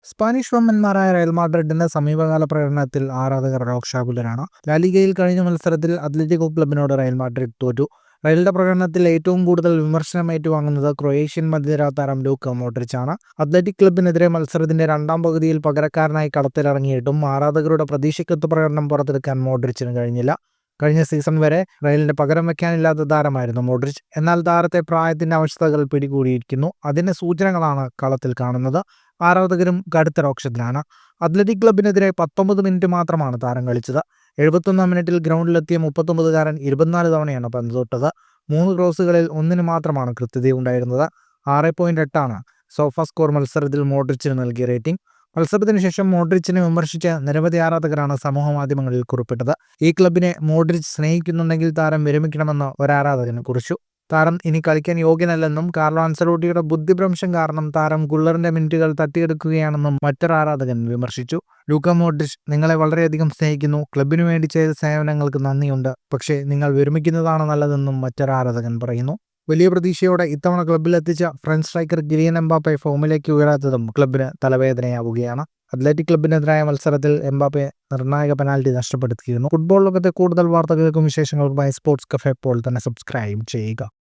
Spanish വമ്പന്മാരായ Real മാഡ്രിഡിന്റെ സമീപകാല പ്രകടനത്തിൽ ആരാധകർ രോഷാകുലരാണ്. ലാലിഗയിൽ കഴിഞ്ഞ മത്സരത്തിൽ അത്ലറ്റിക്കോ ക്ലബിനോട് റയൽ മാഡ്രിഡ് തോറ്റു. റയലിന്റെ പ്രകടനത്തിൽ ഏറ്റവും കൂടുതൽ വിമർശനം ഏറ്റുവാങ്ങുന്നത് ക്രൊയേഷ്യൻ മധ്യനിര താരം ലൂക്ക മോഡ്രിച്ചാണ്. അത്ലറ്റിക് ക്ലബിനെതിരെ മത്സരത്തിന്റെ രണ്ടാം പകുതിയിൽ പകരക്കാരനായി കളത്തിലിറങ്ങിയിട്ടും ആരാധകരുടെ പ്രതീക്ഷയ്ക്കൊത്ത പ്രകടനം പുറത്തെടുക്കാൻ മോഡ്രിച്ചിന് കഴിഞ്ഞില്ല. കഴിഞ്ഞ സീസൺ വരെ റയലിന് പകരം വെക്കാനില്ലാത്ത താരമായിരുന്നു മോഡ്രിച്ച്. എന്നാൽ താരത്തെ പ്രായത്തിന്റെ അവസ്ഥകൾ പിടികൂടിയിരിക്കുന്നു. അതിന്റെ സൂചനകളാണ് കളത്തിൽ കാണുന്നത്. ആരാധകരും കടുത്ത രോക്ഷത്തിലാണ്. അത്ലറ്റിക് ക്ലബിനെതിരെ 19 മിനിറ്റ് മാത്രമാണ് താരം കളിച്ചത്. 71 മിനിറ്റിൽ ഗ്രൗണ്ടിലെത്തിയ 39-കാരൻ 24 തവണയാണ് പന്ത് തൊട്ടത്. 3 ക്രോസുകളിൽ 1 മാത്രമാണ് കൃത്യതയുണ്ടായിരുന്നത്. 6.8 സോഫ സ്കോർ മത്സരത്തിൽ മോഡ്രിച്ചിന് നൽകിയ റേറ്റിംഗ്. മത്സരത്തിന് ശേഷം മോഡ്രിച്ചിനെ വിമർശിച്ച് നിരവധി ആരാധകരാണ് സമൂഹ മാധ്യമങ്ങളിൽ കുറിപ്പിട്ടത്. ഈ ക്ലബിനെ മോഡ്രിച്ച് സ്നേഹിക്കുന്നുണ്ടെങ്കിൽ താരം വിരമിക്കണമെന്ന് ഒരാരാധകന് കുറിച്ചു. താരം ഇനി കളിക്കാൻ യോഗ്യനല്ലെന്നും കാർലോ ആൻസലോട്ടിയുടെ ബുദ്ധിഭ്രംശം കാരണം താരം ഗുള്ളറിന്റെ മിനിറ്റുകൾ തട്ടിയെടുക്കുകയാണെന്നും മറ്റൊരു ആരാധകൻ വിമർശിച്ചു. ലൂക്ക മോഡ്രിച്ച് നിങ്ങളെ വളരെയധികം സ്നേഹിക്കുന്നു. ക്ലബിനു വേണ്ടി ചെയ്ത സേവനങ്ങൾക്ക് നന്ദിയുണ്ട്. പക്ഷേ നിങ്ങൾ വിരമിക്കുന്നതാണ് നല്ലതെന്നും മറ്റൊരു ആരാധകൻ പറയുന്നു. വലിയ പ്രതീക്ഷയോടെ ഇത്തവണ ക്ലബിലെത്തിച്ച ഫ്രഞ്ച് സ്ട്രൈക്കർ കിലിയൻ എംബാപ്പെ ഫോമിലേക്ക് ഉയരാത്തതും ക്ലബിന് തലവേദനയാവുകയാണ്. അത്ലറ്റിക് ക്ലബിനെതിരായ മത്സരത്തിൽ എംബാപ്പെ നിർണായക പെനാൽറ്റി നഷ്ടപ്പെടുത്തിയിരുന്നു. ഫുട്ബോൾ ലോകത്തെ കൂടുതൽ വാർത്തകൾക്കും വിശേഷങ്ങൾക്കുമായി സ്പോർട്സ് കഫേ ഇപ്പോൾ തന്നെ സബ്സ്ക്രൈബ് ചെയ്യുക.